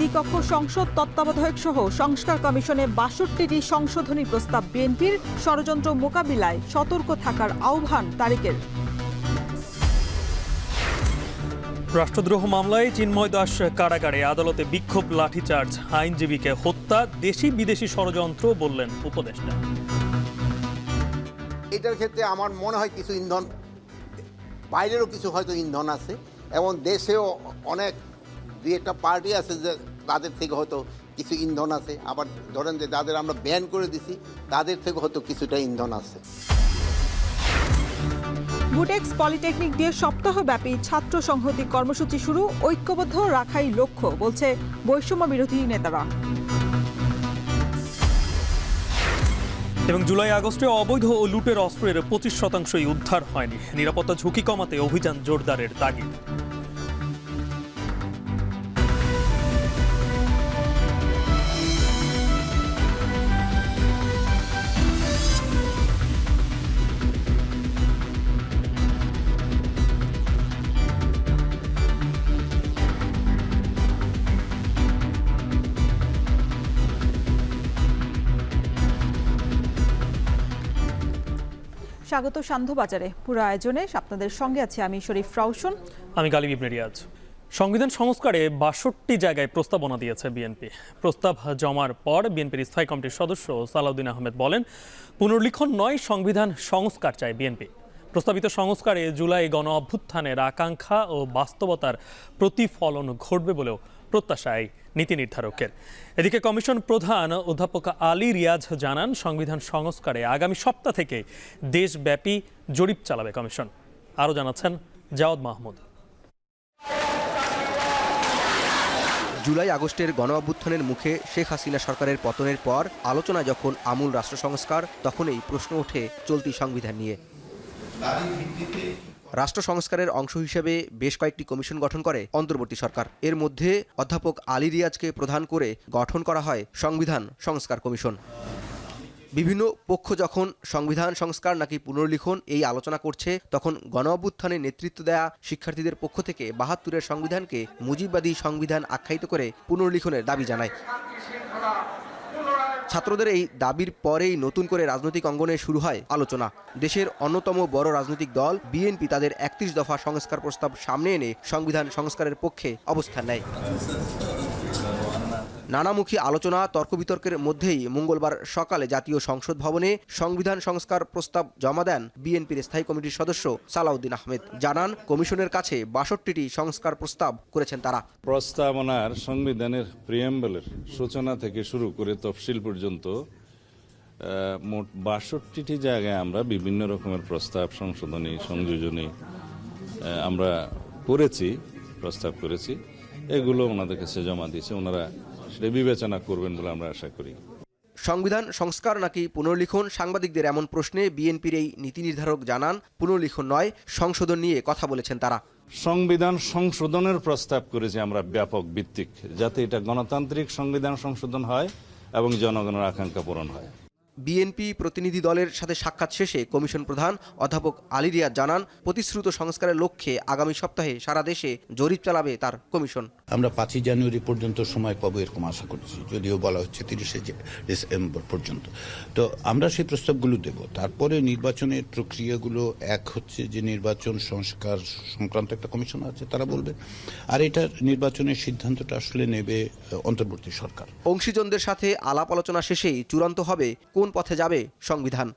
দ্বিকক্ষ সংসদ তত্ত্বাবধায়ক সহ সংস্কার কমিশনে ৬২টি সংশোধনী প্রস্তাব বিএনপির। ষড়যন্ত্র মোকাবিলায় সতর্ক থাকার আহ্বান তারেকের। রাষ্ট্রদ্রোহ মামলায় চিন্ময় দাস কারাগারে, আদালতে বিক্ষোভ, লাঠিচার্জ, আইনজীবীকে হত্যা, দেশি বিদেশি ষড়যন্ত্র বললেন উপদেষ্টা। এটার ক্ষেত্রে আমার মনে হয় কিছু ইন্ধন, বাইরেরও কিছু হয়তো ইন্ধন আছে, এবং দেশেও অনেক দুই একটা পার্টি আছে যে তাদের থেকে হয়তো কিছু ইন্ধন আছে। আবার ধরেন যে যাদের আমরা ব্যান করে দিছি তাদের থেকে হয়তো কিছুটা ইন্ধন আছে। বুটেক্স পলিটেকনিক দিয়ে সপ্তাহব্যাপী ছাত্র সংহতি কর্মসূচি শুরু, ঐক্যবদ্ধ রাখাই লক্ষ্য বলছে বৈষম্য বিরোধী নেতারা। এবং জুলাই আগস্টে অবৈধ ও লুটের অস্ত্রের 25% উদ্ধার হয়নি। নিরাপত্তা ঝুঁকি কমাতে অভিযান জোরদারের তাগিদ। স্বাগত সান্ধ্যবাজারে। পুরো আয়োজনে আপনাদের সঙ্গে আছে আমি শরীফ রাউশন, আমি গালিব ইবনে রিয়াজ। সংবিধান সংস্কারে ৬২ জায়গায় প্রস্তাবনা দিয়েছে বিএনপি। প্রস্তাব জমার পর বিএনপির স্থায়ী কমিটির সদস্য সালাউদ্দিন আহমেদ বলেন, পুনর্লিখন নয়, সংবিধান সংস্কার চায় বিএনপি। প্রস্তাবিত সংস্কারে জুলাই গণ অভ্যুত্থানের আকাঙ্ক্ষা ও বাস্তবতার প্রতিফলন ঘটবে বলেও প্রত্যাশায় নীতি নির্ধারকের। এদিকে কমিশন প্রধান অধ্যাপক আলী রিয়াজ জানান, সংবিধান সংস্কারে আগামী সপ্তাহ থেকে দেশব্যাপী জরিপ চালাবে কমিশন। আরও জানাচ্ছেন জাওয়াদ মাহমুদ। জুলাই আগস্টের গণ অভ্যুত্থানের মুখে শেখ হাসিনা সরকারের পতনের পর আলোচনা যখন আমূল রাষ্ট্র সংস্কার, তখনই প্রশ্ন ওঠে চলতি সংবিধান নিয়ে। রাষ্ট্র সংস্কারের অংশ হিসেবে বেশ কয়েকটি কমিশন গঠন করে অন্তর্বর্তী সরকার। এর মধ্যে অধ্যাপক আলী রিয়াজকে প্রধান করে গঠন করা হয় সংবিধান সংস্কার কমিশন। বিভিন্ন পক্ষ যখন সংবিধান সংস্কার নাকি পুনর্লিখন এই আলোচনা করছে, তখন গণ অভ্যুত্থানে নেতৃত্ব দেয়া শিক্ষার্থীদের পক্ষ থেকে ৭২-এর সংবিধানকে মুজিববাদী সংবিধান আখ্যায়িত করে পুনর্লিখনের দাবি জানায়। ছাত্রদের এই দাবির পরেই নতুন করে রাজনৈতিক অঙ্গনে শুরু হয় আলোচনা। দেশের অন্যতম বড় রাজনৈতিক দল বিএনপি তাদের ৩১ দফা সংস্কার প্রস্তাব সামনে এনে সংবিধান সংস্কারের পক্ষে অবস্থান নেয়। নানামুখী আলোচনা, তর্ক বিতর্কের মধ্যেই মঙ্গলবার সকালে জাতীয় সংসদ ভবনে সংবিধান সংস্কার প্রস্তাব জমা দেন বিএনপির স্থায়ী কমিটির সদস্য সালাউদ্দিন আহমেদ। জানান, কমিশনের কাছে ৬২টি সংস্কার প্রস্তাব করেছেন তারা। প্রস্তাবনার সংবিধানের প্রিয়াম্বলের সূচনা থেকে শুরু করে তফসিল পর্যন্ত মোট ৬২টি জায়গায় আমরা বিভিন্ন রকমের প্রস্তাব, সংশোধনী, সংযোজনী আমরা প্রস্তাব করেছি। এগুলো ওনাদের কাছে জমা দিয়েছে, ওনারা সেটা বিবেচনা করবেন বলে আমরা আশা করি। সংবিধান সংস্কার নাকি পুনর্লিখন, সাংবাদিকদের এমন প্রশ্নে বিএনপির এই নীতি নির্ধারক জানান, পুনর্লিখন নয়, সংশোধন নিয়ে কথা বলেছেন তারা। সংবিধান সংশোধনের প্রস্তাব করেছি আমরা ব্যাপক ভিত্তিক, যাতে এটা গণতান্ত্রিক সংবিধান সংশোধন হয় এবং জনগণের আকাঙ্ক্ষা পূরণ হয়। বিএনপি প্রতিনিধি দলের সাথে সাক্ষাৎ শেষে কমিশন প্রধান অধ্যাপক আলী রিয়াজ জানান, প্রতিশ্রুত সংস্কারের লক্ষ্যে আগামী সপ্তাহে সারা দেশে জরিপ চালাবে তার কমিশন। আমরা ৫ই জানুয়ারি পর্যন্ত সময় পাবো এরকম আশা করছি, যদিও বলা হচ্ছে ৩০শে ডিসেম্বর পর্যন্ত। তো আমরা সেই প্রস্তাবগুলো দেব। তারপরে নির্বাচনের প্রক্রিয়াগুলো, এক হচ্ছে যে নির্বাচন সংস্কার সংক্রান্ত একটা কমিশন আছে, তারা বলবে, আর এটার নির্বাচনের সিদ্ধান্তটা আসলে নেবে অন্তর্বর্তী সরকার। অংশীজনদের সাথে আলাপ আলোচনা শেষেই চূড়ান্ত হবে কোন পথে যাবে সংবিধান।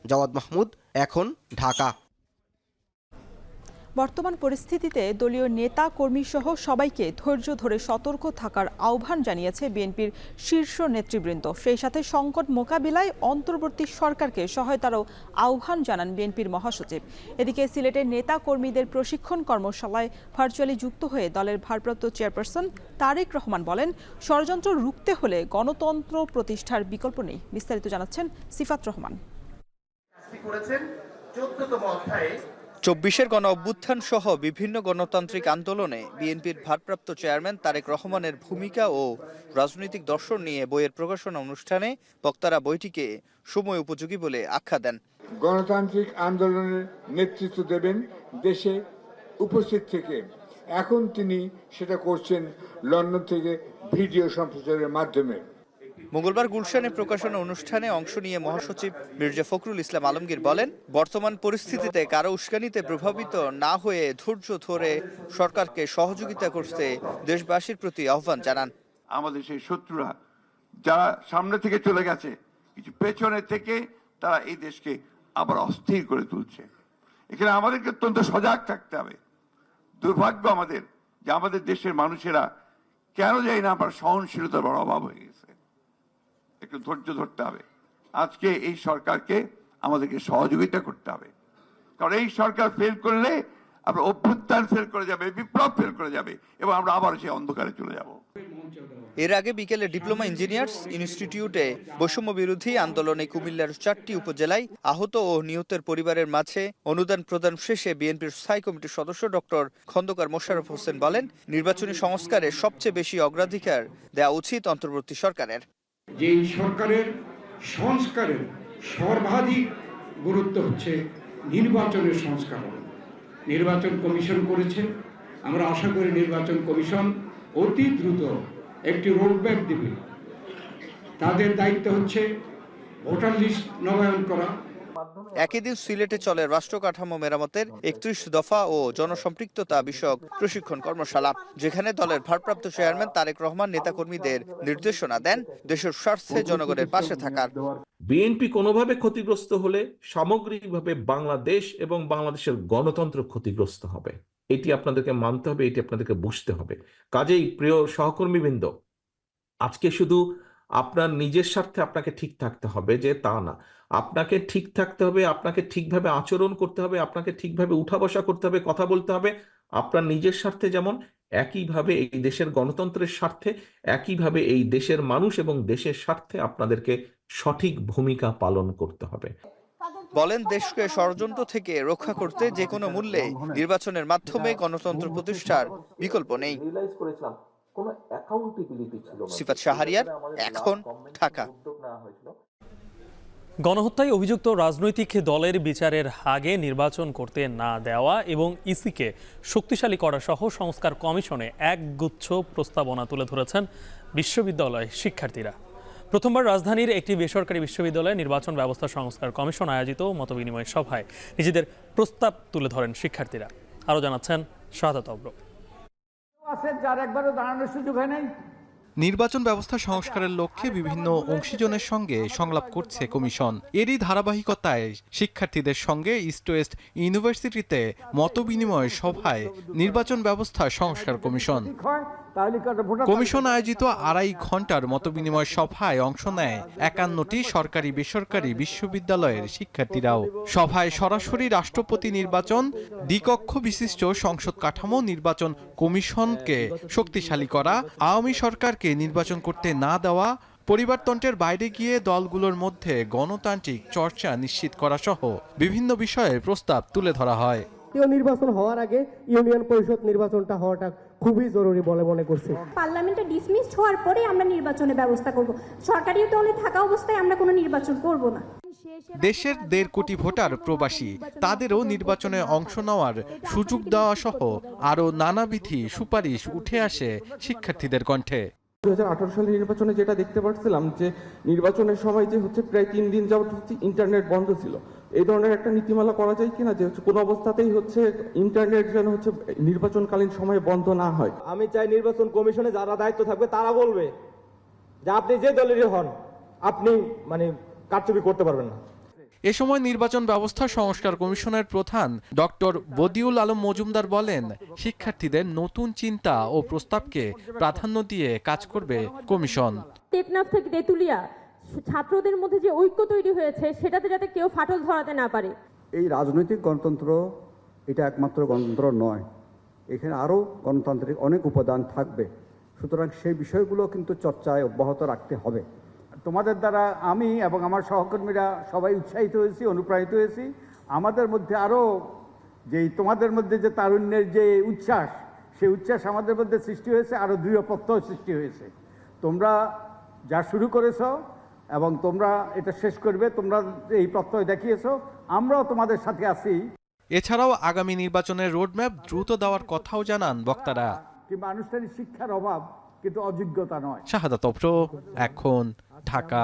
জাওয়াদ মাহমুদ, এখন, ঢাকা। বর্তমান পরিস্থিতিতে দলীয় নেতা কর্মী সহ সবাইকে ধৈর্য ধরে সতর্ক থাকার আহ্বান জানিয়েছে বিএনপির শীর্ষ নেতৃবৃন্দ। সেই সাথে সংকট মোকাবিলায় অন্তর্বর্তী সরকারকে সহায়তারও আহ্বান জানান বিএনপির মহাসচিব। এদিকে সিলেটের নেতা কর্মীদের প্রশিক্ষণ কর্মশালায় ভার্চুয়ালি যুক্ত হয়ে দলের ভারপ্রাপ্ত চেয়ারপারসন তারেক রহমান বলেন, ষড়যন্ত্র রুখতে হলে গণতন্ত্র প্রতিষ্ঠার বিকল্প নেই। বিস্তারিত জানাচ্ছেন সিফাত রহমান। ২৪-এর গণ অভ্যুত্থান সহ বিভিন্ন গণতান্ত্রিক আন্দোলনে বিএনপির ভারপ্রাপ্ত চেয়ারম্যান তারেক রহমানের ভূমিকা ও রাজনৈতিক দর্শন নিয়ে বইয়ের প্রকাশনা অনুষ্ঠানে বক্তারা বইটিকে সময় উপযোগী বলে আখ্যা দেন। গণতান্ত্রিক আন্দোলনের নেতৃত্ব দেবেন দেশে উপস্থিত থেকে এখন তিনি সেটা করছেন লন্ডন থেকে ভিডিও সম্প্রচারের মাধ্যমে। মঙ্গলবার গুলশানে প্রকাশনা অনুষ্ঠানে অংশ নিয়ে মহাসচিব মির্জা ফখরুল ইসলাম আলমগীর বলেন, বর্তমান পরিস্থিতিতে কারো উস্কানিতে প্রভাবিত না হয়ে ধৈর্য ধরে সরকারকে সহযোগিতা করতে দেশবাসীর প্রতি আহ্বান জানান। আমাদের সেই শত্রুরা যারা সামনে থেকে চলে গেছে, কিছু পেছনে থেকে তারা এই দেশকে আবার অস্থির করে তুলছে। এখানে আমাদেরকে অত্যন্ত সজাগ থাকতে হবে। দুর্ভাগ্য আমাদের যে আমাদের দেশের মানুষেরা কেন জানি না আবার সহনশীলতার বড় অভাব হয়ে গেছে। একটু ধৈর্য ধরতে হবে। আজকে এই সরকারকে আমাদেরকে সহযোগিতা করতে হবে, কারণ এই সরকার ফেল করলে আমরা অভ্যুত্থান ফেল করে যাবে, বিপ্লব ফেল করে যাবে এবং আমরা আবার সেই অন্ধকারে চলে যাব। এর আগে বিকেলে ডিপ্লোমা ইঞ্জিনিয়ার্স ইনস্টিটিউটে বৈষম্য বিরোধী আন্দোলনে কুমিল্লার 4টি উপজেলায় আহত ও নিহতের পরিবারের মাঝে অনুদান প্রদান শেষে বিএনপির স্থায়ী কমিটির সদস্য ডক্টর খন্দকার মোশাররফ হোসেন বলেন, নির্বাচনী সংস্কারে সবচেয়ে বেশি অগ্রাধিকার দেওয়া উচিত অন্তর্বর্তী সরকারের। যে সংস্কারের সর্বাধিক গুরুত্ব হচ্ছে নির্বাচনের সংস্কার। নির্বাচন কমিশন করেছে, আমরা আশা করি নির্বাচন কমিশন অতি দ্রুত একটি রোডম্যাপ দেবে। তাদের দায়িত্ব হচ্ছে ভোটার লিস্ট নবায়ন করা। একই দিন সিলেটে চলে রাষ্ট্র কাঠামো মেরামতের 31 দফা ও জনসম্পৃক্ততা বিষয়ক প্রশিক্ষণ কর্মশালা, যেখানে দলের ভারপ্রাপ্ত চেয়ারম্যান তারেক রহমান নেতাকর্মীদের নির্দেশনা দেন দেশের স্বার্থে জনগণের পাশে থাকার। বিএনপি কোনোভাবে ক্ষতিগ্রস্ত হলে সামগ্রিকভাবে বাংলাদেশ এবং বাংলাদেশের গণতন্ত্র ক্ষতিগ্রস্ত হবে। এটি আপনাদেরকে মানতে হবে, এটি আপনাদেরকে বুঝতে হবে। কাজেই প্রিয় সহকর্মীবৃন্দ, আজকে শুধু আপনার নিজের স্বার্থে আপনাকে ঠিক থাকতে হবে যে তা না, আপনাকে ঠিক থাকতে হবে, আপনাকে ঠিকভাবে আচরণ করতে হবে, আপনাকে ঠিকভাবে উঠা বসা করতে হবে, কথা বলতে হবে আপনার নিজের স্বার্থে, যেমন একইভাবে এই দেশের গণতন্ত্রের স্বার্থে, একইভাবে এই দেশের মানুষ এবং দেশের স্বার্থে আপনাদেরকে সঠিক ভূমিকা পালন করতে হবে। বলেন, দেশকে ষড়যন্ত্র থেকে রক্ষা করতে যে কোনো মূল্যে নির্বাচনের মাধ্যমে গণতন্ত্র প্রতিষ্ঠার বিকল্প নেই। সিফাত শাহরিয়ার, এখন, ঢাকা। গণহত্যায় অভিযুক্ত রাজনৈতিক দলের বিচারের আগে নির্বাচন করতে না দেওয়া এবং ইসিকে শক্তিশালী করা সহ সংস্কার কমিশনে একগুচ্ছ প্রস্তাবনা তুলে ধরেছেন বিশ্ববিদ্যালয় শিক্ষার্থীরা। প্রথমবার রাজধানীর একটি বেসরকারি বিশ্ববিদ্যালয়ে নির্বাচন ব্যবস্থা সংস্কার কমিশন আয়োজিত মতবিনিময় সভায় নিজেদের প্রস্তাব তুলে ধরেন শিক্ষার্থীরা। আরও জানাচ্ছেন শাহাদাত অব্র। নির্বাচন ব্যবস্থা সংস্কারের লক্ষ্যে বিভিন্ন অংশীজনের সঙ্গে সংলাপ করছে কমিশন। এরই ধারাবাহিকতায় শিক্ষার্থীদের সঙ্গে ইস্ট ওয়েস্ট ইউনিভার্সিটিতে মতবিনিময় সভায় নির্বাচন ব্যবস্থা সংস্কার কমিশন আয়োজিত 2.5 ঘন্টার মতবিনিময় সভায় অংশ নেয় 51টি সরকারি বেসরকারি বিশ্ববিদ্যালয়ের শিক্ষার্থীরাও। সভায় সরাসরি রাষ্ট্রপতি নির্বাচন, দ্বিকক্ষ বিশিষ্ট সংসদ কাঠামো নির্বাচন কমিশনকে শক্তিশালী করা, আওয়ামী সরকারকে নির্বাচন করতে না দেওয়া, পরিবারতন্ত্রের বাইরে গিয়ে দলগুলোর মধ্যে গণতান্ত্রিক চর্চা নিশ্চিত করা সহ বিভিন্ন বিষয়ে প্রস্তাব তুলে ধরা হয়। নির্বাচন হওয়ার আগে ইউনিয়ন পরিষদ নির্বাচনটা হওয়াটা খুবই জরুরি বলে মনে করছি। পার্লামেন্টে ডিসমিসড হওয়ার পরে আমরা নির্বাচনের ব্যবস্থা করব, সরকারি দলে থাকা অবস্থায় আমরা কোনো নির্বাচন করব না। দেশের 1.5 কোটি ভোটার প্রবাসী, তাদেরও নির্বাচনে অংশ নেওয়ার সুযোগ দেওয়া সহ আরও নানাবিধি সুপারিশ উঠে আসে শিক্ষার্থীদের কণ্ঠে। 2018 সালের নির্বাচনে যেটা দেখতে পাচ্ছিলাম যে নির্বাচনের সময় যে হচ্ছে প্রায় 3 দিন যাবত ইন্টারনেট বন্ধ ছিল। এই ধরনের একটা নীতিমালা করা যায় কিনা যে কোনো অবস্থাতেই হচ্ছে ইন্টারনেট যেন হচ্ছে নির্বাচনকালীন সময়ে বন্ধ না হয়। আমি চাই নির্বাচন কমিশনে যারা দায়িত্ব থাকবে তারা বলবে যে আপনি যে দলেরই হন আপনি কারচুপি করতে পারবেন না। এ সময় নির্বাচন ব্যবস্থা সংস্কার কমিশনের প্রধান ডক্টর বদিউল আলম মজুমদার বলেন, শিক্ষার্থীদের নতুন চিন্তা ও প্রস্তাবকে প্রাধান্য দিয়ে কাজ করবে কমিশন। টেকনাফ থেকে তেতুলিয়া ছাত্রদের মধ্যে যে ঐক্য তৈরি হয়েছে সেটাতে যাতে কেউ ফাটল ধরাতে না পারে। এই রাজনৈতিক গণতন্ত্র এটা একমাত্র গণতন্ত্র নয়, এখানে আরও গণতান্ত্রিক অনেক উপাদান থাকবে। সুতরাং সেই বিষয়গুলো কিন্তু চর্চায় অব্যাহত রাখতে হবে। তোমাদের দ্বারা আমি এবং আমার সহকর্মীরা সবাই উৎসাহিত হয়েছি, অনুপ্রাণিত হয়েছি। আমাদের মধ্যে আরও তোমাদের মধ্যে যে তারুণ্যের যে উচ্ছ্বাস, সেই উচ্ছ্বাস আমাদের মধ্যে সৃষ্টি হয়েছে, আরও দৃঢ় প্রত্যয় সৃষ্টি হয়েছে। তোমরা যা শুরু করেছ এবং তোমরা এটা শেষ করবে, তোমরা এই প্রত্যয় দেখিয়েছ, আমরাও তোমাদের সাথে আছি। এছাড়াও আগামী নির্বাচনের রোডম্যাপ দ্রুত দেওয়ার কথাও জানান বক্তারা। কিংবা আনুষ্ঠানিক শিক্ষার অভাব কিন্তু অযোগ্যতা নয়। শাহাদাত অপ্র, এখন, ঢাকা।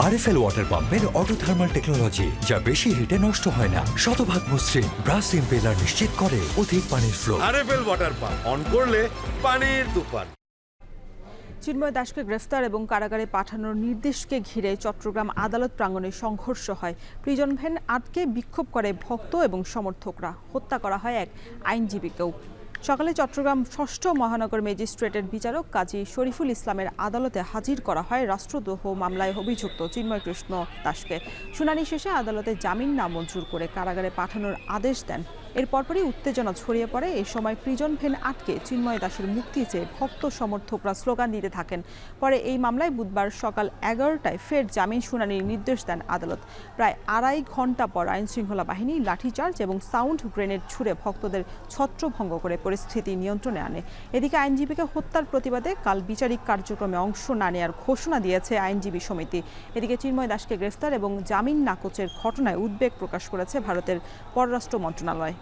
আরএফএল ওয়াটার পাম্পের অটো থার্মাল টেকনোলজি, যা বেশি হিটে নষ্ট হয় না, শতভাগ মসৃণ, ব্রাশ ইম্পেলার নিশ্চিত করে অধিক পানির flow. RFL water pump on করলে পানির তুফান। চিন্ময় দাসকে গ্রেফতার এবং কারাগারে পাঠানোর নির্দেশকে ঘিরে চট্টগ্রাম আদালত প্রাঙ্গণে সংঘর্ষ হয়। প্রিজন ভ্যান আটকে বিক্ষোভ করে ভক্ত এবং সমর্থকরা। হত্যা করা হয় এক আইনজীবীকেও। সকালে চট্টগ্রাম ৬ষ্ঠ মহানগর ম্যাজিস্ট্রেটের বিচারক কাজী শরীফুল ইসলামের আদালতে হাজির করা হয় রাষ্ট্রদ্রোহ মামলায় অভিযুক্ত চিন্ময় কৃষ্ণ দাসকে। শুনানি শেষে আদালতে জামিন নামঞ্জুর করে কারাগারে পাঠানোর আদেশ দেন। এর পরপরই উত্তেজনা ছড়িয়ে পড়ে। এই সময় প্রিজন ভ্যান আটকে চিন্ময় দাসের মুক্তি চেয়ে ভক্ত সমর্থকরা স্লোগান দিতে থাকেন। পরে এই মামলায় বুধবার সকাল ১১টায় ফের জামিন শুনানির নির্দেশ দেন আদালত। প্রায় ২.৫ ঘণ্টা পর আইনশৃঙ্খলা বাহিনী লাঠিচার্জ এবং সাউন্ড গ্রেনেড ছুড়ে ভক্তদের ছত্রভঙ্গ করে পরিস্থিতি নিয়ন্ত্রণে আনে। এদিকে আইনজীবীকে হত্যার প্রতিবাদে কাল বিচারিক কার্যক্রমে অংশ না নেওয়ার ঘোষণা দিয়েছে আইনজীবী সমিতি। এদিকে চিন্ময় দাসকে গ্রেফতার এবং জামিন নাকচের ঘটনায় উদ্বেগ প্রকাশ করেছে ভারতের পররাষ্ট্র মন্ত্রণালয়।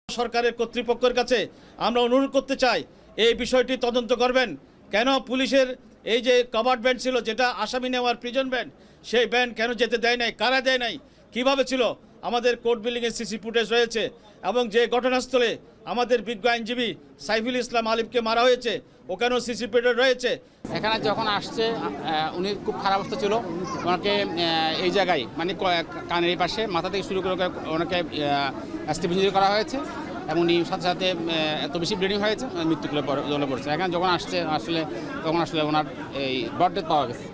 সরকারের কর্তৃপক্ষের কাছে আমরা অনুরোধ করতে চাই এই বিষয়টি তদন্ত করবেন। কেন পুলিশের এই যে কভার্ড ভ্যান ছিল, যেটা আসামি নেওয়ার প্রিজন ভ্যান, সেই ভ্যান কেন যেতে দেয় নাই, কারা দেয় নাই, কিভাবে ছিল? আমাদের কোর্ট বিল্ডিংয়ের সিসি ফুটেজ রয়েছে এবং যে ঘটনাস্থলে আমাদের বিজ্ঞ আইনজীবী সাইফুল ইসলাম আলিফকে মারা হয়েছে, ওখানেও সিসি ফুটেজ রয়েছে। এখানে যখন আসছে উনি খুব খারাপ অবস্থা ছিল, ওনাকে এই জায়গায় মানে কানের এই পাশে মাথা থেকে শুরু করে ওনাকে স্টিপ ইঞ্জুরি করা হয়েছে এবং উনি সাথে সাথে এত বেশি ব্লিডিং হয়েছে, মৃত্যুকুলে জ্বলে পড়ছে। এখানে যখন আসছে তখন আসলে ওনার এই ব্লাড ডেথ পাওয়া গেছে।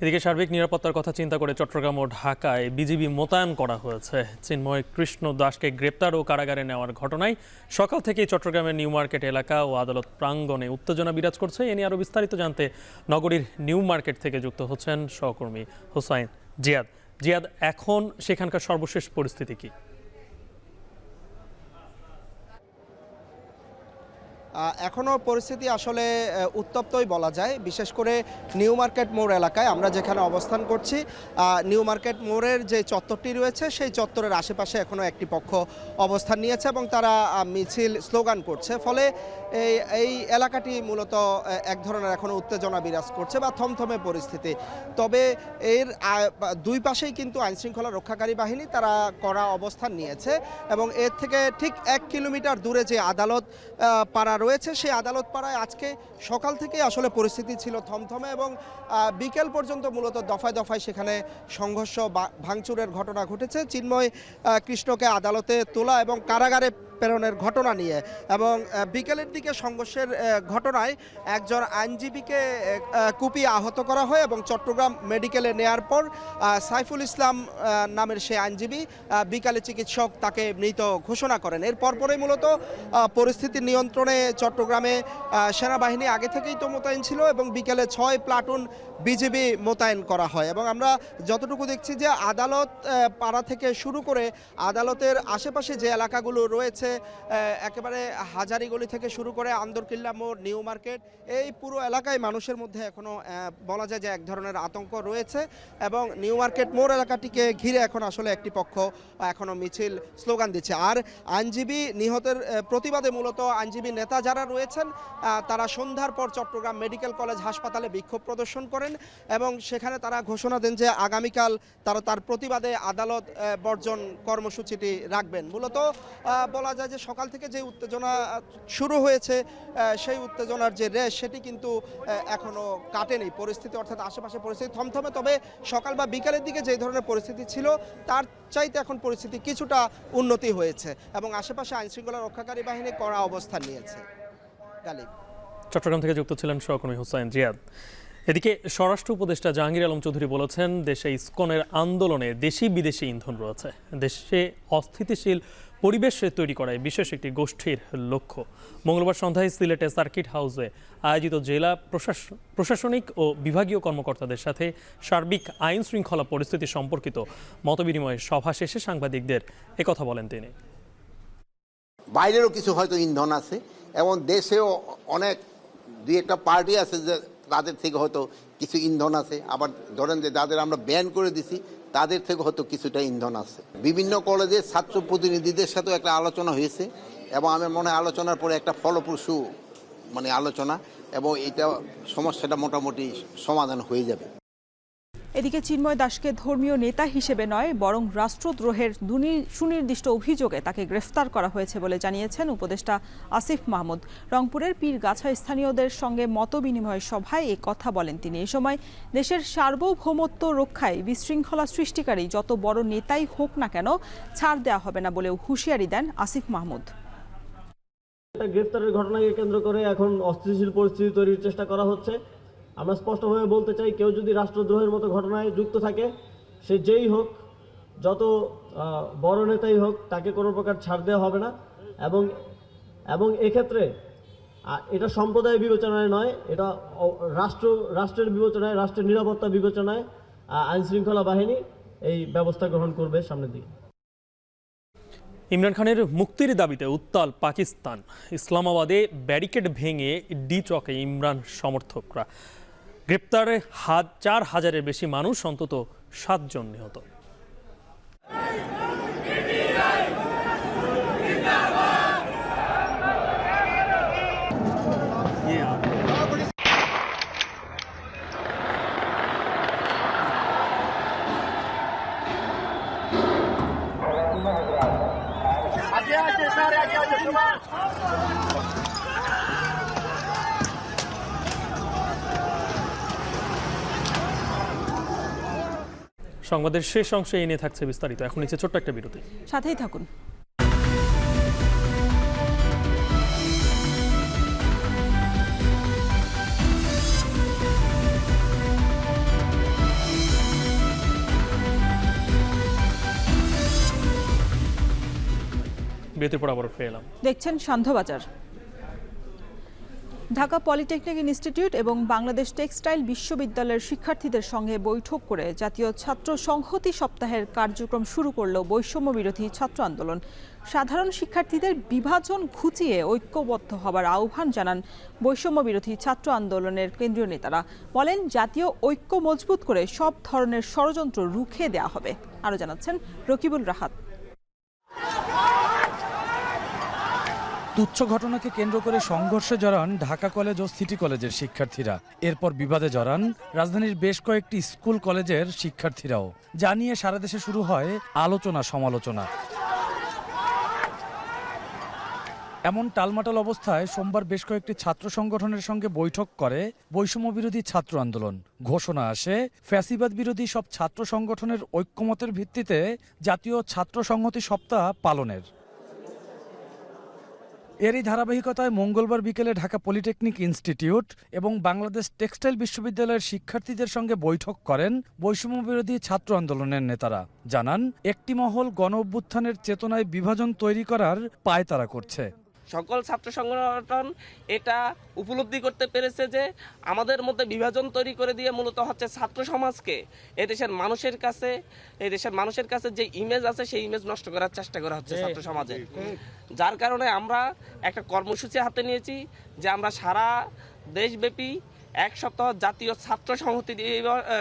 এদিকে সার্বিক নিরাপত্তার কথা চিন্তা করে চট্টগ্রাম ও ঢাকায় বিজিবি মোতায়েন করা হয়েছে। চিন্ময় কৃষ্ণ দাসকে গ্রেপ্তার ও কারাগারে নেওয়ার ঘটনায় সকাল থেকেই চট্টগ্রামের নিউ মার্কেট এলাকা ও আদালত প্রাঙ্গণে উত্তেজনা বিরাজ করছে। এ নিয়ে আরও বিস্তারিত জানতে নগরীর নিউ মার্কেট থেকে যুক্ত হচ্ছেন সহকর্মী হোসাইন জিয়াদ। জিয়াদ, এখন সেখানকার সর্বশেষ পরিস্থিতি কি? এখনও পরিস্থিতি আসলে উত্তপ্তই বলা যায়, বিশেষ করে নিউ মার্কেট মোড় এলাকায় আমরা যেখানে অবস্থান করছি। নিউ মার্কেট মোড়ের যে চত্বরটি রয়েছে সেই চত্বরের আশেপাশে এখনও একটি পক্ষ অবস্থান নিয়েছে এবং তারা মিছিল স্লোগান করছে। ফলে এই এলাকাটি মূলত এক ধরনের এখনও উত্তেজনা বিরাজ করছে বা থমথমে পরিস্থিতি। তবে এর দুই পাশেই কিন্তু আইনশৃঙ্খলা রক্ষাকারী বাহিনী তারা কড়া অবস্থান নিয়েছে এবং এর থেকে ঠিক ১ কিলোমিটার দূরে যে আদালত পাড়া রয়েছে সেই আদালত পাড়ায় আজকে সকাল থেকে আসলে পরিস্থিতি ছিল থমথমে এবং বিকেল পর্যন্ত মূলত দফায় দফায় সেখানে সংঘর্ষ ভাঙচুরের ঘটনা ঘটেছে। চিন্ময় কৃষ্ণকে আদালতে তোলা এবং কারাগারে প্রেরণের ঘটনা নিয়ে এবং বিকেলের দিকে সংঘর্ষের ঘটনায় একজন আইনজীবীকে কুপিয়ে আহত করা হয় এবং চট্টগ্রাম মেডিকেলে নেয়ার পর সাইফুল ইসলাম নামের সেই আইনজীবী বিকালে চিকিৎসক তাকে মৃত ঘোষণা করেন। এর পরপরই মূলত পরিস্থিতি নিয়ন্ত্রণে চট্টগ্রামে সেনাবাহিনী আগে থেকেই তো মোতায়েন ছিল এবং বিকেলে ৬ প্লাটুন বিজিবি মোতায়েন করা হয় এবং আমরা যতটুকু দেখছি যে আদালত পাড়া থেকে শুরু করে আদালতের আশেপাশে যে এলাকাগুলো রয়েছে, একেবারে হাজারিগলি থেকে শুরু করে আন্দরকিল্লা মোড়, নিউ মার্কেট, এই পুরো এলাকায় মানুষের মধ্যে এখনও বলা যায় যে এক ধরনের আতঙ্ক রয়েছে এবং নিউ মার্কেট মোড় এলাকাটিকে ঘিরে এখন আসলে একটি পক্ষ এখনও মিছিল স্লোগান দিচ্ছে। আর আইনজীবী নিহতের প্রতিবাদে মূলত আইনজীবী নেতা যারা রয়েছেন তারা সন্ধ্যার পর চট্টগ্রাম মেডিকেল কলেজ হাসপাতালে বিক্ষোভ প্রদর্শন করেন এবং সেখানে তারা ঘোষণা দেন যে আগামীকাল তারা তার প্রতিবাদে আদালত বর্জন কর্মসূচিটি রাখবেন। মূলত বলা যায় যে সকাল থেকে যে উত্তেজনা শুরু হয়েছে সেই উত্তেজনার যে রেশ সেটি কিন্তু এখনো কাটেনি। পরিস্থিতি অর্থাৎ আশেপাশে পরিস্থিতি থমথমে, তবে সকাল বা বিকালের দিকে যে ধরনের পরিস্থিতি ছিল তার চাইতে এখন পরিস্থিতি কিছুটা উন্নতি হয়েছে এবং আশেপাশে আইনশৃঙ্খলা রক্ষাকারী বাহিনী কড়া অবস্থান নিয়েছে। চট্টগ্রাম থেকে যুক্ত ছিলেন সহকর্মী হোসাইন জিয়াদ। এদিকে স্বরাষ্ট্র উপদেষ্টা জাহাঙ্গীর আলম চৌধুরী বলেছেন, দেশে ইসকনের আন্দোলনে দেশি বিদেশি ইন্ধন রয়েছে। দেশে অস্থিতিশীল পরিবেশ তৈরি করায় বিশেষ একটি গোষ্ঠীর লক্ষ্য। মঙ্গলবার সন্ধ্যায় সিলেটে সার্কিট হাউসে আয়োজিত জেলা প্রশাসনিক ও বিভাগীয় কর্মকর্তাদের সাথে সার্বিক আইন শৃঙ্খলা পরিস্থিতি সম্পর্কিত মতবিনিময় সভা শেষে সাংবাদিকদের একথা বলেন তিনি। বাইরেরও কিছু হয়তো ইন্ধন আছে, এবং দেশেও অনেক দুই একটা পার্টি আছে যে তাদের থেকে হয়তো কিছু ইন্ধন আছে, আবার ধরেন যে যাদের আমরা ব্যান করে দিছি তাদের থেকে হয়তো কিছুটা ইন্ধন আছে। বিভিন্ন কলেজে ছাত্র প্রতিনিধিদের সাথেও একটা আলোচনা হয়েছে এবং আমার মনে হয় আলোচনার পরে একটা ফলপ্রসূ আলোচনা, এবং এটা সমস্যাটা মোটামুটি সমাধান হয়ে যাবে। এদিকে চিন্ময় দাসকে ধর্মীয় নেতা হিসেবে নয় বরং রাষ্ট্রদ্রোহের সুনির্দিষ্ট অভিযোগে তাকে গ্রেফতার করা হয়েছে বলে জানিয়েছেন উপদেষ্টা আসিফ মাহমুদ। রংপুরের পীরগাছা স্থানীয়দের সঙ্গে মতবিনিময় সভায় এ কথা বলেন তিনি। এ সময় দেশের সার্বভৌমত্ব রক্ষায় বিশৃঙ্খলা সৃষ্টিকারী যত বড় নেতাই হোক না কেন ছাড় দেওয়া হবে না বলেও হুঁশিয়ারি দেন আসিফ মাহমুদ। গ্রেফতারের ঘটনাকে কেন্দ্র করে এখন অস্থিতিশীল পরিস্থিতি তৈরির চেষ্টা করা হচ্ছে। আমরা স্পষ্টভাবে বলতে চাই, কেউ যদি রাষ্ট্রদ্রোহের মতো ঘটনায় যুক্ত থাকে, সে যেই হোক, যত বড় নেতাই হোক, তাকে কোনো প্রকার ছাড় দেওয়া হবে না। এবং এক্ষেত্রে এটা সম্প্রদায় বিবেচনায় নয়, এটা রাষ্ট্রের বিবেচনায়, রাষ্ট্রের নিরাপত্তা বিবেচনায় আইনশৃঙ্খলা বাহিনী এই ব্যবস্থা গ্রহণ করবে সামনের দিকে। ইমরান খানের মুক্তির দাবিতে উত্তাল পাকিস্তান। ইসলামাবাদে ব্যারিকেড ভেঙে ডি চকে ইমরান সমর্থকরা। গ্রেপ্তারে 4,000-এর বেশি মানুষ, অন্তত 7 জন নিহত। সংবাদের শেষ অংশে এই নিয়ে থাকছে বিস্তারিত। এখন নিচে ছোট্ট একটা বিরতি, সাথেই থাকুন। বিরতির পর আবার ফিরে এলাম। দেখছেন সান্ধ্যবাজার। ঢাকা পলিটেকনিক ইনস্টিটিউট এবং বাংলাদেশ টেক্সটাইল বিশ্ববিদ্যালয়ের শিক্ষার্থীদের সঙ্গে বৈঠক করে জাতীয় ছাত্র সংহতি সপ্তাহের কার্যক্রম শুরু করল বৈষম্য বিরোধী ছাত্র আন্দোলন। সাধারণ শিক্ষার্থীদের বিভাজন ঘুচিয়ে ঐক্যবদ্ধ হবার আহ্বান জানান বৈষম্য বিরোধী ছাত্র আন্দোলনের কেন্দ্রীয় নেতারা। বলেন, জাতীয় ঐক্য মজবুত করে সব ধরনের ষড়যন্ত্র রুখে দেওয়া হবে। আরও জানাচ্ছেন রকিবুল রাহাত। তুচ্ছ ঘটনাকে কেন্দ্র করে সংঘর্ষে জড়ান ঢাকা কলেজ ও সিটি কলেজের শিক্ষার্থীরা। এরপর বিবাদে জড়ান রাজধানীর বেশ কয়েকটি স্কুল কলেজের শিক্ষার্থীরাও। যা নিয়ে সারা দেশে শুরু হয় আলোচনা সমালোচনা। এমন টালমাটাল অবস্থায় সোমবার বেশ কয়েকটি ছাত্র সংগঠনের সঙ্গে বৈঠক করে বৈষম্য বিরোধী ছাত্র আন্দোলন। ঘোষণা আসে, ফ্যাসিবাদ বিরোধী সব ছাত্র সংগঠনের ঐক্যমতের ভিত্তিতে জাতীয় ছাত্র সংহতি সপ্তাহ পালনের। এরই ধারাবাহিকতায় মঙ্গলবার বিকেলে ঢাকা পলিটেকনিক ইনস্টিটিউট এবং বাংলাদেশ টেক্সটাইল বিশ্ববিদ্যালয়ের শিক্ষার্থীদের সঙ্গে বৈঠক করেন বৈষম্য বিরোধী ছাত্র আন্দোলনের নেতারা। জানান, একটি মহল গণ অভ্যুত্থানের চেতনায় বিভাজন তৈরি করার পায়তারা করছে। সকল ছাত্র সংগঠন এটা উপলব্ধি করতে পেরেছে যে আমাদের মধ্যে বিভাজন তৈরি করে দিয়ে মূলত হচ্ছে ছাত্র সমাজকে এদেশের মানুষের কাছে যে ইমেজ আছে সেই ইমেজ নষ্ট করার চেষ্টা করা হচ্ছে ছাত্র সমাজে। যার কারণে আমরা একটা কর্মসূচি হাতে নিয়েছি যে আমরা সারা দেশব্যাপী 1 সপ্তাহ জাতীয় ছাত্র সংহতি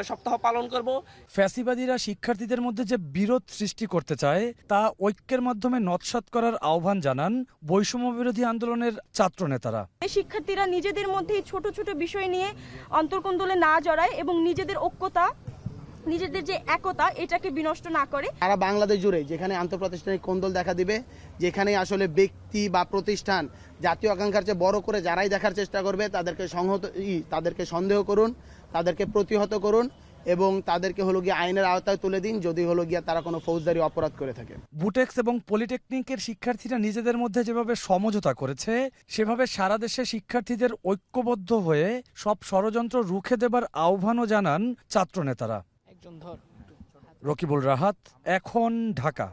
সপ্তাহ পালন করব। ফ্যাসিবাদীরা শিক্ষার্থীদের মধ্যে যে বিরোধ সৃষ্টি করতে চায় তা ঐক্যের মাধ্যমে নৎসাৎ করার আহ্বান জানান বৈষম্য বিরোধী আন্দোলনের ছাত্র নেতারা। শিক্ষার্থীরা নিজেদের মধ্যেই ছোট ছোট বিষয় নিয়ে অন্তর্কোন্দলে না জড়ায় এবং নিজেদের যে একতা এটাকে বিনষ্ট না করে। সারা বাংলাদেশ জুড়ে যেখানে আন্তঃপ্রাতিষ্ঠানিক কোন্দল দেখা দিবে, যেখানে আসলে ব্যক্তি বা প্রতিষ্ঠান জাতীয় আকাঙ্ক্ষার চেয়ে বড় করে যারাই দেখার চেষ্টা করবে তাদেরকে সন্দেহ করুন, তাদেরকে প্রতিহত করুন এবং তাদেরকে আইনের আওতায় তুলে দিন যদি তারা কোনো ফৌজদারি অপরাধ করে থাকে। বুটেক্স এবং পলিটেকনিকের শিক্ষার্থীরা নিজেদের মধ্যে যেভাবে সমঝোতা করেছে সেভাবে সারা দেশে শিক্ষার্থীদের ঐক্যবদ্ধ হয়ে সব ষড়যন্ত্র রুখে দেবার আহ্বানও জানান ছাত্রনেতারা। রকিবুল রাহাত, এখন ঢাকা।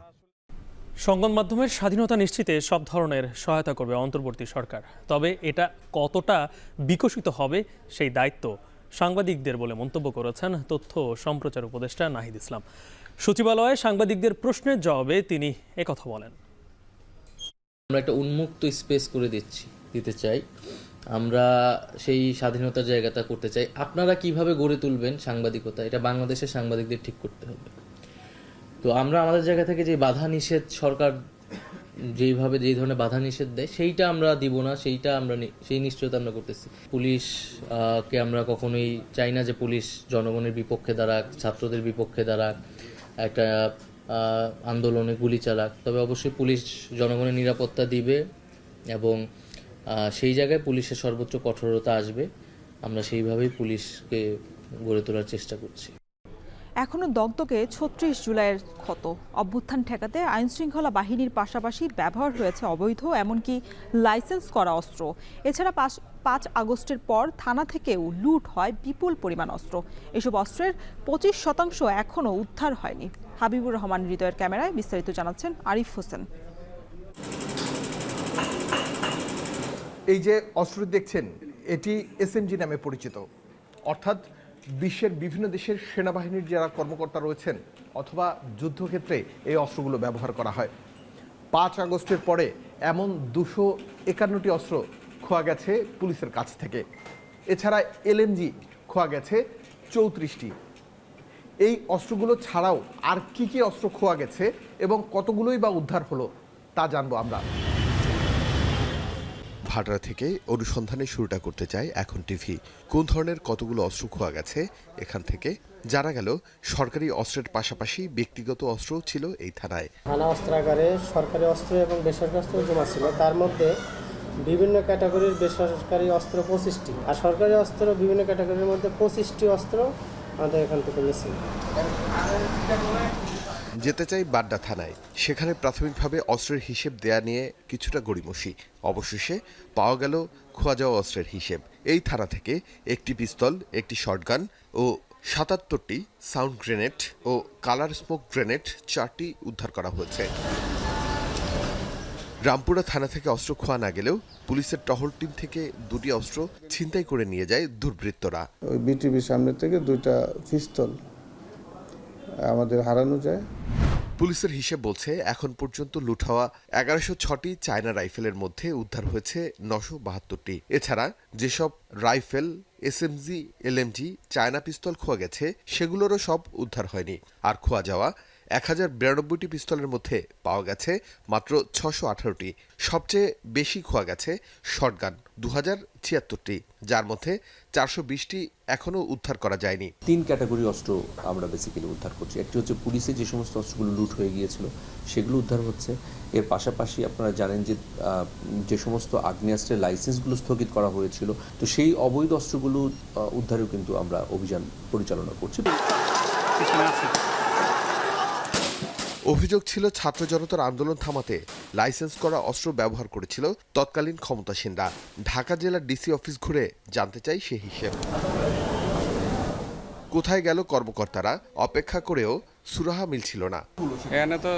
সংবাদ মাধ্যমের স্বাধীনতা নিশ্চিতে সব ধরনের সহায়তা করবে অন্তর্বর্তী সরকার। তবে এটা কতটা বিকশিত হবে সেই দায়িত্ব সাংবাদিকদের বলে মন্তব্য করেছেন তথ্য ও সম্প্রচার উপদেষ্টা নাহিদ ইসলাম। সচিবালয়ে সাংবাদিকদের প্রশ্নের জবাবে তিনি একথা বলেন। আমরা একটা উন্মুক্ত স্পেস করে দিচ্ছি দিতে চাই, আমরা সেই স্বাধীনতার জায়গাটা করতে চাই। আপনারা কিভাবে গড়ে তুলবেন সাংবাদিকতা, এটা বাংলাদেশের সাংবাদিকদের ঠিক করতে হবে। তো আমরা আমাদের জায়গা থেকে যে বাধা নিষেধ সরকার যেই ধরনের বাধা নিষেধ দেয় সেইটা আমরা দিব না, সেই নিশ্চয়তা আমরা করতেছি। পুলিশকে আমরা কখনোই চাই না যে পুলিশ জনগণের বিপক্ষে দাঁড়াক, ছাত্রদের বিপক্ষে দাঁড়াক, একটা আন্দোলনে গুলি চালাক। তবে অবশ্যই পুলিশ জনগণের নিরাপত্তা দিবে এবং সেই জায়গায় পুলিশের সর্বোচ্চ কঠোরতা আসবে। আমরা সেইভাবেই পুলিশকে গড়ে তোলার চেষ্টা করছি। এখনো দগদগে ৩৬ জুলাইয়ের ক্ষত। অভ্যুত্থান ঠেকাতে আইনশৃঙ্খলা বাহিনীর পাশাপাশি ব্যবহার হয়েছে অবৈধ, এমনকি লাইসেন্স করা অস্ত্র। এছাড়া ৫ আগস্টের পর থানা থেকেও লুট হয় বিপুল পরিমাণ অস্ত্র। এসব অস্ত্রের ২৫% এখনও উদ্ধার হয়নি। হাবিবুর রহমান হৃদয়ের ক্যামেরায় বিস্তারিত জানাচ্ছেন আরিফ হোসেন। এই যে অস্ত্র দেখছেন, এটি এসএমজি নামে পরিচিত, অর্থাৎ বিশ্বের বিভিন্ন দেশের সেনাবাহিনীর যারা কর্মকর্তা রয়েছেন অথবা যুদ্ধক্ষেত্রে এই অস্ত্রগুলো ব্যবহার করা হয়। ৫ আগস্টের পরে এমন ২৫১টি অস্ত্র খোয়া গেছে পুলিশের কাছ থেকে। এছাড়া এলএমজি খোয়া গেছে ৩৪টি। এই অস্ত্রগুলো ছাড়াও আর কি কি অস্ত্র খোয়া গেছে এবং কতগুলোই বা উদ্ধার হলো তা জানবো আমরা। ভাটরা থেকে অনুসন্ধানে শুরুটা করতে চায় এখন টিভি। কোন ধরনের কতগুলো অস্ত্র খোয়া গেছে এখান থেকে জানা গেল। সরকারি অস্ত্রের পাশাপাশি ব্যক্তিগত অস্ত্রও ছিল এই থানায়। থানা অস্ত্রাগারে সরকারি অস্ত্র এবং বেসরকারি অস্ত্র জমা ছিল, তার মধ্যে বিভিন্ন ক্যাটাগরির বেসরকারি অস্ত্র 25টি আর সরকারি অস্ত্র বিভিন্ন ক্যাটাগরির মধ্যে 25টি অস্ত্র আমাদের এখান থেকে মিসিং। যেতে চাই বাড্ডা থানায়, সেখানে প্রাথমিকভাবে অস্ত্রের হিসেব দেয়া নিয়ে কিছুটা গড়িমসি। অবশেষে পাওয়া গেল খোয়া যাওয়া অস্ত্রের হিসেব। এই থানা থেকে একটি পিস্তল, একটি শটগান ও ৭৭টি সাউন্ড গ্রেনেড ও কালার স্মোক গ্রেনেড 4টি উদ্ধার করা হয়েছে। রামপুরা থানা থেকে অস্ত্র খোয়া না গেলেও পুলিশের টহল টিম থেকে 2টি অস্ত্র ছিনতাই করে নিয়ে যায় দুর্বৃত্তরা। ওই বিটিভির সামনে থেকে 2টা পিস্তল আমাদের হারানো যায়। পুলিশের হিসেব বলছে এখন পর্যন্ত লুট হওয়া 1106টি চায়না রাইফেলের মধ্যে উদ্ধার হয়েছে 972টি। এছাড়া যেসব রাইফেল, এসএমজি, এলএমজি, চায়না পিস্তল খোয়া গেছে সেগুলোরও সব উদ্ধার হয়নি। আর খোয়া যাওয়া 1092টি পিস্তলের মধ্যে পাওয়া গেছে মাত্র 618টি। সবচেয়ে বেশি খোয়া গেছে শটগান 2076টি, যার মধ্যে 420টি এখনও উদ্ধার করা যায়নি। 3 ক্যাটাগরি অস্ত্র আমরা বেসিক্যালি উদ্ধার করছি। একটি হচ্ছে পুলিশে যে সমস্ত অস্ত্রগুলো লুট হয়ে গিয়েছিল সেগুলো উদ্ধার হচ্ছে। এর পাশাপাশি আপনারা জানেন যে সমস্ত আগ্নেয়াস্ত্রের লাইসেন্সগুলো স্থগিত করা হয়েছিল, তো সেই অবৈধ অস্ত্রগুলো উদ্ধারেও কিন্তু আমরা অভিযান পরিচালনা করছি। অভিযোগ ছিল ছাত্র জনতার আন্দোলন থামাতে লাইসেন্স করা অস্ত্র ব্যবহার করেছিল তৎকালীন ক্ষমতাসীনরা। ঢাকা জেলার ডিসি অফিস ঘুরে জানতে চাই সে হিসেব। কোথায় গেল কর্মকর্তারা, অপেক্ষা করেও সুরাহা মিলছিল না। এখানে তো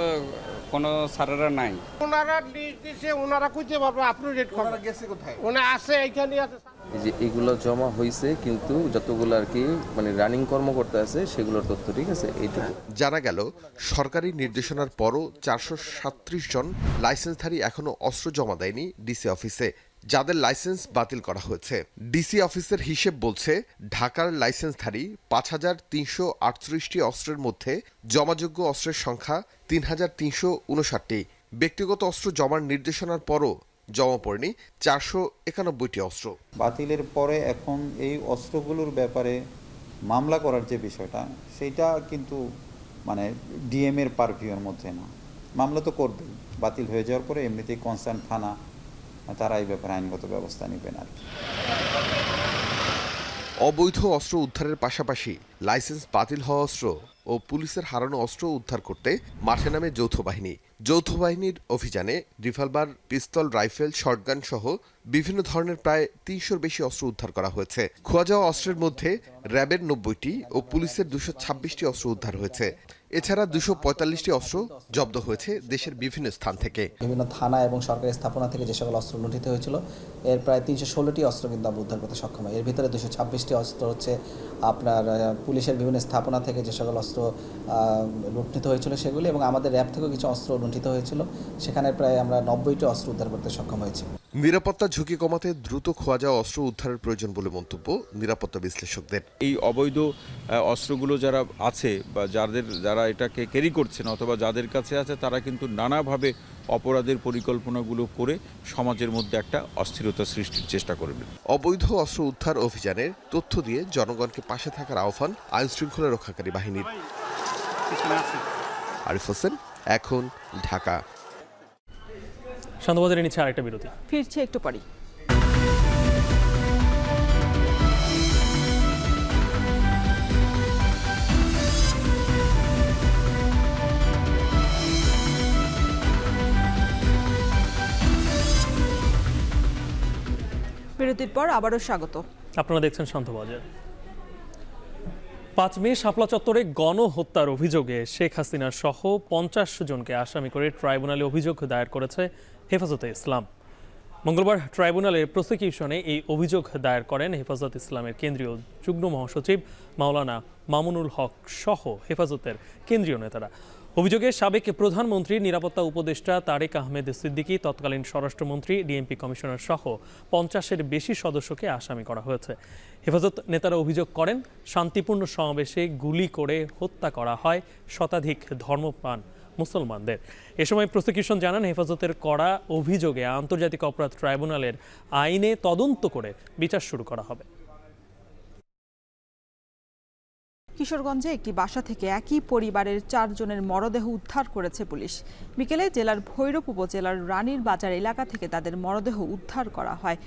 কোনো সারারা নাই। ওনারা নির্দেশে ওনারা কইতে পারবে আপনি রেট করা গেছে কোথায়? ওনা আছে এইখানে আছে। যে এগুলো জমা হয়েছে, কিন্তু যতগুলো আর কি মানে রানিং কর্মকর্তা আছে সেগুলোর তথ্য ঠিক আছে এইটুকু জানা গেল। সরকারি নির্দেশনার পরও 437 জন লাইসেন্সধারী এখনো অস্ত্র জমা দেয়নি ডিসি অফিসে, যাদের লাইসেন্স বাতিল করা হয়েছে। ডিসি অফিসের হিসেব বলছে ঢাকার লাইসেন্সধারী 5338টি অস্ত্রের মধ্যে জমাযোগ্য অস্ত্রের সংখ্যা 3359টি। ব্যক্তিগত অস্ত্র জমার নির্দেশনার পরও জমা পড়েনি 491টি অস্ত্র। বাতিলের পরে এখন এই অস্ত্রগুলোর ব্যাপারে মামলা করার যে বিষয়টা, সেইটা কিন্তু মানে ডিএম এর পারভিউর মধ্যে না। মামলা তো করবেই, বাতিল হয়ে যাওয়ার পরে এমনিতেই কনসার্ন থানা তারা এই ব্যাপারে আইনগত ব্যবস্থা নেবেন আর কি। অবৈধ অস্ত্র উদ্ধারের পাশাপাশি লাইসেন্স বাতিল হওয়া অস্ত্র ও পুলিশের হারানো অস্ত্র উদ্ধার করতে মাঠে নামে যৌথ বাহিনী। যৌথ বাহিনীর অভিযানে রিভলভার, পিস্তল, রাইফেল, শটগান সহ বিভিন্ন ধরনের প্রায় 300-র বেশি অস্ত্র উদ্ধার করা হয়েছে। খোয়া যাওয়া অস্ত্রের মধ্যে র্যাবের 90টি ও পুলিশের 226টি অস্ত্র উদ্ধার হয়েছে। এছাড়া 245টি অস্ত্র জব্দ হয়েছে দেশের বিভিন্ন স্থান থেকে। বিভিন্ন থানা এবং সরকারি স্থাপনা থেকে যে সকল অস্ত্র লুণ্ঠিত হয়েছিল এর প্রায় 316টি অস্ত্র কিন্তু আমরা উদ্ধার করতে সক্ষম হয়। এর ভিতরে 226টি অস্ত্র হচ্ছে আপনার পুলিশের বিভিন্ন স্থাপনা থেকে যে সকল অস্ত্র লুণ্ঠিত হয়েছিল সেগুলি, এবং আমাদের র্যাব থেকেও কিছু অস্ত্র লুণ্ঠিত হয়েছিল, সেখানে প্রায় আমরা 90টি অস্ত্র উদ্ধার করতে সক্ষম হয়েছি। নিরাপত্তা ঝুঁকি কমাতে দ্রুত খোয়া যাওয়া অস্ত্র উদ্ধারের প্রয়োজন বলে মন্তব্য নিরাপত্তা বিশ্লেষকদের। এই অবৈধ অস্ত্রগুলো যারা আছে বা যারা এটাকে ক্যারি করছেন অথবা যাদের কাছে আছে তারা কিন্তু নানাভাবে অপরাধের পরিকল্পনাগুলো করে সমাজের মধ্যে একটা অস্থিরতা সৃষ্টির চেষ্টা করবে। অবৈধ অস্ত্র উদ্ধার অভিযানের তথ্য দিয়ে জনগণকে পাশে থাকার আহ্বান আইন শৃঙ্খলা রক্ষাকারী বাহিনীর। আরিফ হোসেন, এখন, ঢাকা। শান্তবাজারে নিচ্ছে আরেকটা বিরতি, ফিরছে একটু পরেই। বিরতির পর আবারও স্বাগত। আপনারা দেখছেন শান্তবাজার। 5 মে শাপলা চত্বরে গণহত্যার অভিযোগে শেখ হাসিনা সহ 50 জনকে আসামি করে ট্রাইব্যুনালে অভিযোগ দায়ের করেছে হেফাজতে ইসলাম। মঙ্গলবার ট্রাইব্যুনালের প্রসিকিউশনে এই অভিযোগ দায়ের করেন হেফাজত ইসলামের কেন্দ্রীয় যুগ্ম মহাসচিব মাওলানা মামুনুল হক সহ হেফাজতের কেন্দ্রীয় নেতারা। অভিযোগে সাবেক প্রধানমন্ত্রী, নিরাপত্তা উপদেষ্টা তারেক আহমেদ সিদ্দিকী, তৎকালীন স্বরাষ্ট্রমন্ত্রী, ডিএমপি কমিশনার সহ 50-এর বেশি সদস্যকে আসামি করা হয়েছে। হেফাজত নেতারা অভিযোগ করেন, শান্তিপূর্ণ সমাবেশে গুলি করে হত্যা করা হয় শতাধিক ধর্মপ্রাণ মুসলমানদের। এ সময় প্রসিকিউশন জানান, হেফাজতের করা অভিযোগে আন্তর্জাতিক অপরাধ ট্রাইব্যুনালের আইনে তদন্ত করে বিচার শুরু করা হবে। কিশোরগঞ্জে একটি বাসা থেকে একই পরিবারের 4 জনের মরদেহ উদ্ধার করেছে পুলিশ। বিকেলে জেলার ভৈরব উপজেলার রানীর বাজার এলাকা থেকে তাদের মরদেহ উদ্ধার করা হয়।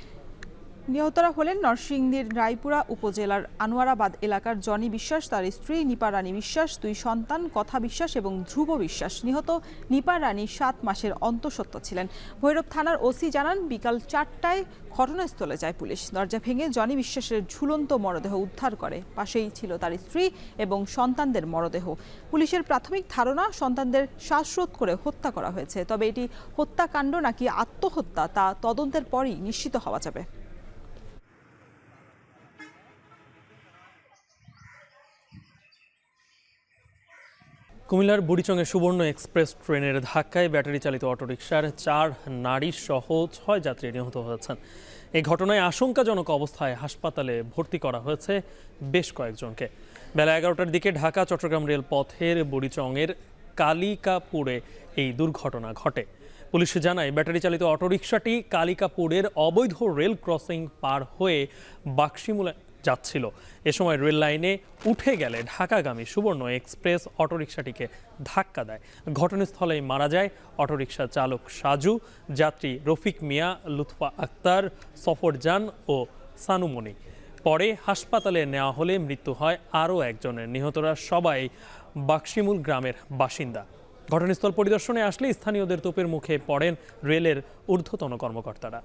নিহতরা হলেন নরসিংদীর রায়পুরা উপজেলার আনোয়ারাবাদ এলাকার জনি বিশ্বাস, তার স্ত্রী নিপা রানী বিশ্বাস, 2 সন্তান কথা বিশ্বাস এবং ধ্রুব বিশ্বাস। নিহত নিপা রানী 7 মাসের অন্তঃসত্ত্বা ছিলেন। ভৈরব থানার ওসি জানান, বিকাল 4টায় ঘটনাস্থলে যায় পুলিশ। দরজা ভেঙে জনি বিশ্বাসের ঝুলন্ত মরদেহ উদ্ধার করে। পাশেই ছিল তার স্ত্রী এবং সন্তানদের মরদেহ। পুলিশের প্রাথমিক ধারণা, সন্তানদের শ্বাসরোধ করে হত্যা করা হয়েছে। তবে এটি হত্যাকাণ্ড নাকি আত্মহত্যা তা তদন্তের পরই নিশ্চিত হওয়া যাবে। কুমিল্লার বুড়িচংয়ে সুবর্ণ এক্সপ্রেস ট্রেনের ধাক্কায় ব্যাটারি চালিত অটোরিকশার 4 নারী সহ 6 যাত্রী নিহত হয়েছেন। এই ঘটনায় আশঙ্কাজনক অবস্থায় হাসপাতালে ভর্তি করা হয়েছে বেশ কয়েকজনকে। বেলা 11টার দিকে ঢাকা চট্টগ্রাম রেলপথের বুড়িচংয়ের কালিকাপুরে এই দুর্ঘটনা ঘটে। পুলিশ জানায়, ব্যাটারি চালিত অটোরিকশাটি কালিকাপুরের অবৈধ রেল ক্রসিং পার হয়ে বাক্সিমুলা যাচ্ছিল। এ সময় রেল লাইনে উঠে গেলে ঢাকাগামী সুবর্ণ এক্সপ্রেস অটোরিকশাটিকে ধাক্কা দেয়। ঘটনাস্থলেই মারা যায় অটোরিকশা চালক সাজু, যাত্রী রফিক মিয়া, লুৎফা আক্তার, সফরজান ও সানুমণি। পরে হাসপাতালে নেওয়া হলে মৃত্যু হয় আরও একজনের। নিহতরা সবাই বাক্সিমুল গ্রামের বাসিন্দা। ঘটনাস্থল পরিদর্শনে আসলে স্থানীয়দের তোপের মুখে পড়েন রেলের ঊর্ধ্বতন কর্মকর্তারা।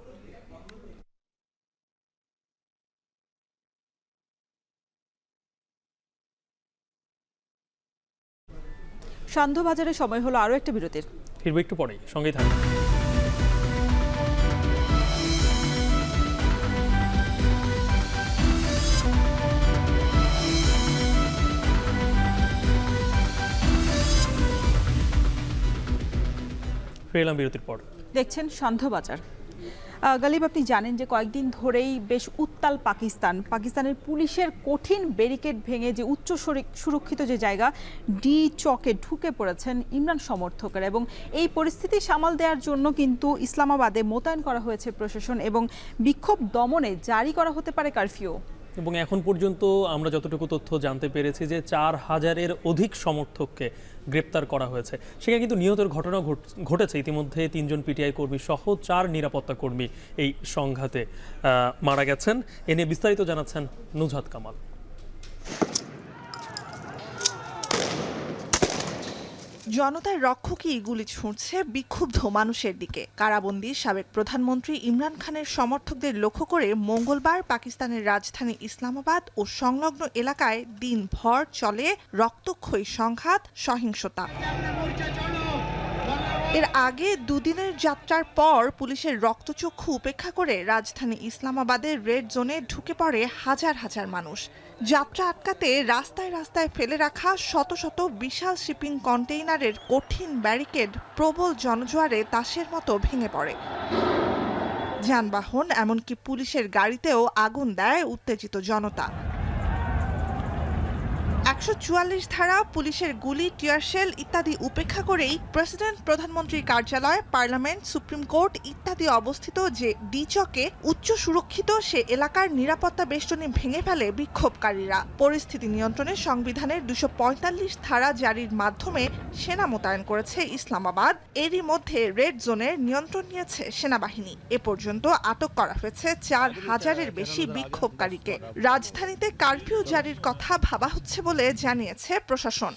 সান্ধ্যবাজারে সময় হলো আরও একটা বিরতির। ফিরবো একটু পরেই, সঙ্গেই থাকবে। ফিরলাম বিরতির পর। দেখছেন সান্ধ্যবাজার। গালিব, আপনি জানেন যে কয়েকদিন ধরেই বেশ উত্তাল পাকিস্তানের পুলিশের কঠিন ব্যারিকেড ভেঙে যে উচ্চ সুরক্ষিত যে জায়গা ডি চকে ঢুকে পড়েছেন ইমরান সমর্থকরা, এবং এই পরিস্থিতি সামাল দেওয়ার জন্য কিন্তু ইসলামাবাদে মোতায়েন করা হয়েছে প্রশাসন এবং বিক্ষোভ দমনে জারি করা হতে পারে কারফিউ। এবং এখন পর্যন্ত আমরা যতটুকু তথ্য জানতে পেরেছি যে 4000-এর অধিক সমর্থককে গ্রেপ্তার করা হয়েছে। সেখানে কিন্তু নিহতের ঘটনা ঘটেছে। ইতিমধ্যে 3 জন পিটিআই কর্মী সহ 4 নিরাপত্তা কর্মী এই সংঘাতে মারা গেছেন। এ নিয়ে বিস্তারিত জানাচ্ছেন নুজহাত কামাল। জনতার রক্ষকই গুলি ছুঁড়ছে বিক্ষুব্ধ মানুষের দিকে। কারাবন্দী সাবেক প্রধানমন্ত্রী ইমরান খানের সমর্থকদের লক্ষ্য করে মঙ্গলবার পাকিস্তানের রাজধানী ইসলামাবাদ ও সংলগ্ন এলাকায় দিনভর চলে রক্তক্ষয়ী সংঘাত, সহিংসতা। এর আগে 2 দিনের যাত্রার পর পুলিশের রক্তচক্ষু উপেক্ষা করে রাজধানী ইসলামাবাদের রেড জোনে ঢুকে পড়ে হাজার হাজার মানুষ। যাত্রা আটকাতে রাস্তায় রাস্তায় ফেলে রাখা শত শত বিশাল শিপিং কন্টেইনারের কঠিন ব্যারিকেড প্রবল জনজোয়ারে তাসের মতো ভেঙে পড়ে। যানবাহন এমনকি পুলিশের গাড়িতেও আগুন দেয় উত্তেজিত জনতা। 144 ধারা, পুলিশের গুলি, টিয়ারশেল ইত্যাদি উপেক্ষা করেই প্রেসিডেন্ট প্রধানমন্ত্রীর কার্যালয়, পার্লামেন্ট, সুপ্রিম কোর্ট ইত্যাদি অবস্থিত যে ডি-চকে উচ্চ সুরক্ষিত সে এলাকার নিরাপত্তা বেষ্টনী ভেঙে ফেলে বিক্ষোভকারীরা। পরিস্থিতি নিয়ন্ত্রণে সংবিধানের 245 ধারা জারির মাধ্যমে সেনা মোতায়েন করেছে ইসলামাবাদ। এরই মধ্যে রেড জোনের নিয়ন্ত্রণ নিয়েছে সেনাবাহিনী। এ পর্যন্ত আটক করা হয়েছে 4000-এর বেশি বিক্ষোভকারীকে। রাজধানীতে কারফিউ জারির কথা ভাবা হচ্ছে বলে জানিয়েছে প্রশাসন।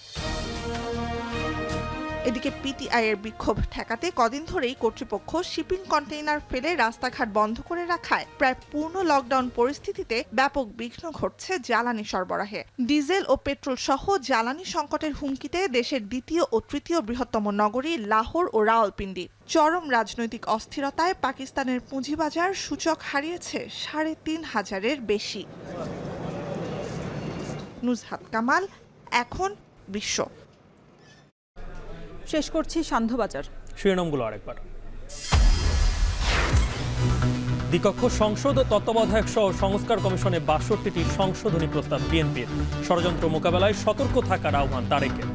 এদিকে পিটিআই এর বিক্ষোভ ঠেকাতে কদিন ধরেই কর্তৃপক্ষ শিপিং কন্টেইনার ফেলে রাস্তাঘাট বন্ধ করে রাখায় প্রায় পূর্ণ লকডাউন পরিস্থিতিতে ব্যাপক বিঘ্ন ঘটছে জ্বালানি সরবরাহে। ডিজেল ও পেট্রোল সহ জ্বালানি সংকটের হুমকিতে দেশের দ্বিতীয় ও তৃতীয় বৃহত্তম নগরী লাহোর ও রাওয়ালপিন্ডি। চরম রাজনৈতিক অস্থিরতায় পাকিস্তানের পুঁজিবাজার সূচক হারিয়েছে 3500-এর বেশি। নুজহাত কামাল, এখন বিশ্ব। শেষ করছি সান্ধ্যবাজার। শিরোনামগুলো আরেকবার। দ্বিকক্ষ সংসদ তত্ত্বাবধায়ক সহ সংস্কার কমিশনে ৬২টি সংশোধনী প্রস্তাব বিএনপির। ষড়যন্ত্র মোকাবেলায় সতর্ক থাকার আহ্বান তারেকের।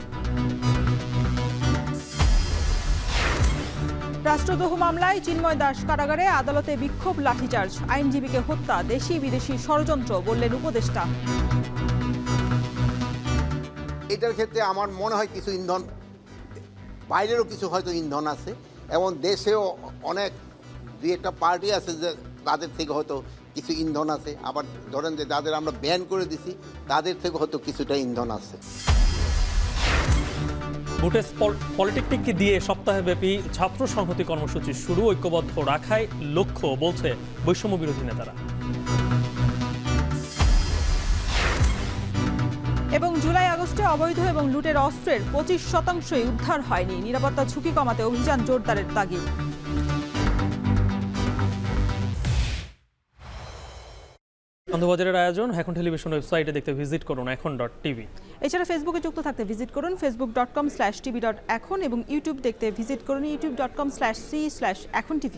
রাষ্ট্রদ্রোহ মামলায় চিন্ময় দাস কারাগারে, আদালতে বিক্ষোভ, লাঠিচার্জ, আইনজীবীকে হত্যা দেশি বিদেশি ষড়যন্ত্র বললেন উপদেষ্টা। এটার ক্ষেত্রে আমার মনে হয় কিছু ইন্ধন, বাইরেরও কিছু হয়তো ইন্ধন আছে, এবং দেশেও অনেক দুই একটা পার্টি আছে যে তাদের থেকে হয়তো কিছু ইন্ধন আছে। আবার ধরেন যে যাদের আমরা ব্যান করে দিছি তাদের থেকে হয়তো কিছুটা ইন্ধন আছে। বুটেস পলিটেকনিককে দিয়ে সপ্তাহব্যাপী ছাত্র সংহতি কর্মসূচি শুরু, ঐক্যবদ্ধ রাখাই লক্ষ্য বলছে বৈষম্য বিরোধী নেতারা। এবং জুলাই আগস্টে অবৈধ এবং লুটের অস্ত্রের 25% উদ্ধার হয়নি। নিরাপত্তা ঝুঁকি কমাতে অভিযান জোরদারের তাগিদ। সান্ধ্যবাজারের আয়োজন এখন টেলিভিশন ওয়েবসাইটে দেখতে ভিজিট করুন এখন.tv। এছাড়া ফেসবুকে যুক্ত থাকতে ভিজিট করুন facebook.com/tv.এখন এবং ইউটিউব দেখতে ভিজিট করুন youtube.com/c/echontv।